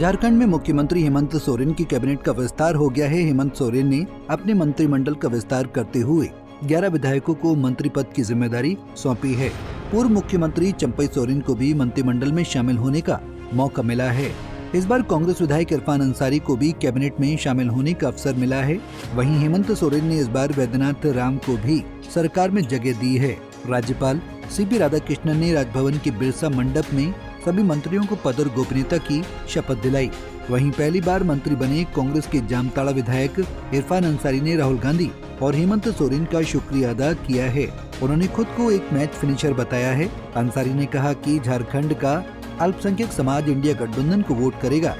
झारखंड में मुख्यमंत्री हेमंत सोरेन की कैबिनेट का विस्तार हो गया है। हेमंत सोरेन ने अपने मंत्रिमंडल का विस्तार करते हुए 11 विधायकों को मंत्री पद की जिम्मेदारी सौंपी है। पूर्व मुख्यमंत्री चंपई सोरेन को भी मंत्रिमंडल में शामिल होने का मौका मिला है। इस बार कांग्रेस विधायक इरफान अंसारी को भी कैबिनेट में शामिल होने का अवसर मिला है। वहीं हेमंत सोरेन ने इस बार वैद्यनाथ राम को भी सरकार में जगह दी है। राज्यपाल सीपी राधाकृष्णन ने राजभवन के बिरसा मंडप में सभी मंत्रियों को पद और गोपनीयता की शपथ दिलाई। वहीं पहली बार मंत्री बने कांग्रेस के जामताड़ा विधायक इरफान अंसारी ने राहुल गांधी और हेमंत सोरेन का शुक्रिया अदा किया है। उन्होंने खुद को एक मैच फिनिशर बताया है। अंसारी ने कहा कि झारखंड का अल्पसंख्यक समाज इंडिया गठबंधन को वोट करेगा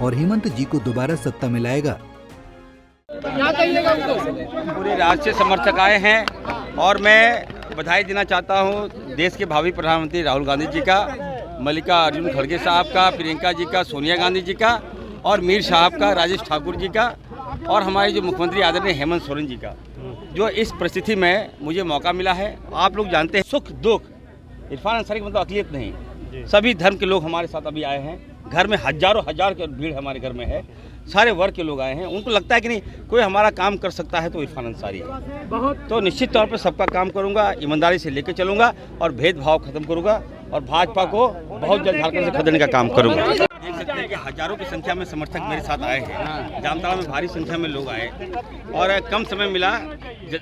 और हेमंत जी को दोबारा सत्ता में लाएगा। पूरे राज्य से समर्थक आए हैं और मैं बधाई देना चाहता हूं देश के भावी प्रधानमंत्री राहुल गांधी जी का, मल्लिकार्जुन खड़गे साहब का, प्रियंका जी का, सोनिया गांधी जी का और मीर साहब का, राजेश ठाकुर जी का और हमारे जो मुख्यमंत्री आदरणीय हेमंत सोरेन जी का, जो इस परिस्थिति में मुझे मौका मिला है। आप लोग जानते हैं सुख दुख, इरफान अंसारी का मतलब अकलियत नहीं, सभी धर्म के लोग हमारे साथ अभी आए हैं। घर में हजारों हजार की भीड़ हमारे घर में है, सारे वर्ग के लोग आए हैं। उनको लगता है कि नहीं कोई हमारा काम कर सकता है तो इरफान अंसारी है। तो निश्चित तौर पर सबका काम करूंगा, ईमानदारी से लेकर चलूंगा और भेदभाव खत्म करूंगा और भाजपा को बहुत जल्द झारखंड से खदेड़ने का काम करूंगा। देख सकते हैं कि हजारों की संख्या में समर्थक मेरे साथ आए हैं। जामताड़ा में भारी संख्या में लोग आए और कम समय मिला।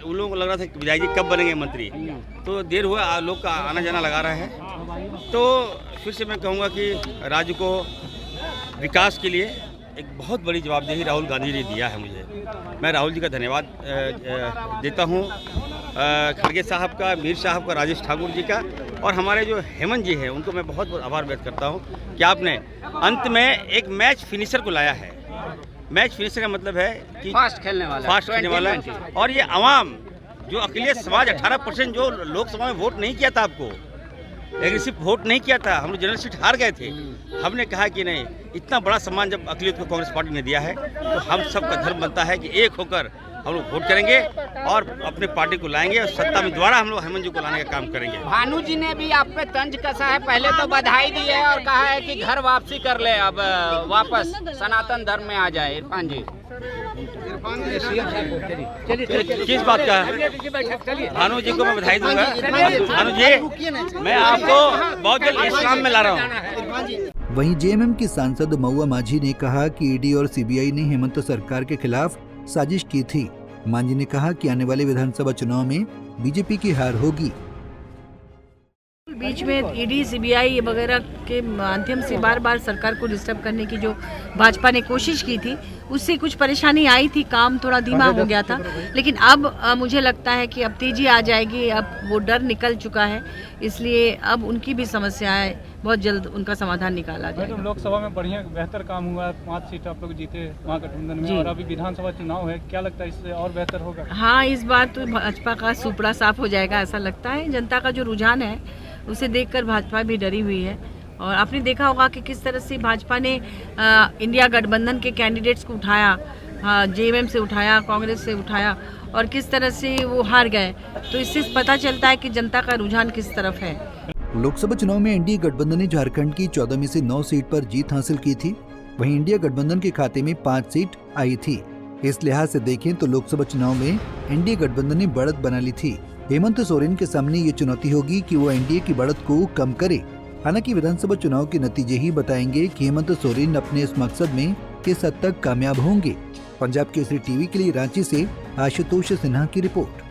उन लोगों को लग रहा था कि विधायक जी कब बनेंगे मंत्री, तो देर हुआ, लोग का आना जाना लगा रहा है। तो फिर से मैं कहूँगा कि राज्य को विकास के लिए एक बहुत बड़ी जवाबदेही राहुल गांधी ने दिया है मुझे। मैं राहुल जी का धन्यवाद देता हूँ, खड़गे साहब का, मीर साहब का, राजेश ठाकुर जी का और हमारे जो हेमंत जी हैं उनको मैं बहुत बहुत आभार व्यक्त करता हूँ कि आपने अंत में एक मैच फिनिशर को लाया है। मैच फिनिशर का मतलब है कि फास्ट खेलने वाला और ये अवाम जो अखिलेश समाज 18% जो लोकसभा में वोट नहीं किया था, आपको एग्रेसिव वोट नहीं किया था, हम लोग जनरल सीट हार गए थे। हमने कहा कि नहीं, इतना बड़ा सम्मान जब अखिलेश को कांग्रेस पार्टी ने दिया है तो हम सबका धर्म बनता है कि एक होकर हम लोग वोट करेंगे और अपने पार्टी को लाएंगे और सत्ता में दोबारा हम लोग हेमंत जी को लाने का काम करेंगे। भानु जी ने भी आप पे तंज कसा है, पहले तो बधाई दी है और कहा है कि घर वापसी कर ले, अब वापस सनातन धर्म में आ जाए। इरफान जी किस बात का? भानु जी को मैं बधाई दूंगा। भानु जी, मैं आपको बहुत जल्द इस्लाम में ला रहा हूँ। वहीं जेएमएम की सांसद महुआ माझी ने कहा कि ईडी और सीबीआई ने हेमंत सरकार के खिलाफ साजिश की थी। मांझी ने कहा कि आने वाले विधानसभा चुनाव में बीजेपी की हार होगी। बीच में ईडी सीबीआई वगैरह के माध्यम से बार बार सरकार को डिस्टर्ब करने की जो भाजपा ने कोशिश की थी, उससे कुछ परेशानी आई थी, काम थोड़ा धीमा हो गया था। लेकिन अब मुझे लगता है कि अब तेजी आ जाएगी, अब वो डर निकल चुका है, इसलिए अब उनकी भी समस्याएं बहुत जल्द उनका समाधान निकाला जाएगा। तो लोकसभा में बढ़िया बेहतर काम हुआ, 5 सीट आप लोग जीते महागठबंधन में और अभी विधानसभा चुनाव है, क्या लगता है इससे और बेहतर होगा? हाँ, इस बार तो भाजपा का सुपड़ा साफ हो जाएगा ऐसा लगता है। जनता का जो रुझान है उसे देखकर भाजपा भी डरी हुई है और आपने देखा होगा कि किस तरह से भाजपा ने इंडिया गठबंधन के कैंडिडेट्स को उठाया, जेएमएम से उठाया, कांग्रेस से उठाया और किस तरह से वो हार गए। तो इससे पता चलता है कि जनता का रुझान किस तरफ है। लोकसभा चुनाव में एनडीए गठबंधन ने झारखंड की 14 में से 9 सीट पर जीत हासिल की थी। वहीं इंडिया गठबंधन के खाते में 5 सीट आई थी। इस लिहाज से देखें तो लोकसभा चुनाव में एनडीए गठबंधन ने बढ़त बना ली थी। हेमंत सोरेन के सामने ये चुनौती होगी कि वो एनडीए की बढ़त को कम करे। हालांकि विधानसभा चुनाव के नतीजे ही बताएंगे कि हेमंत सोरेन अपने इस मकसद में किस हद तक कामयाब होंगे। पंजाब केसरी टीवी के लिए रांची से आशुतोष सिन्हा की रिपोर्ट।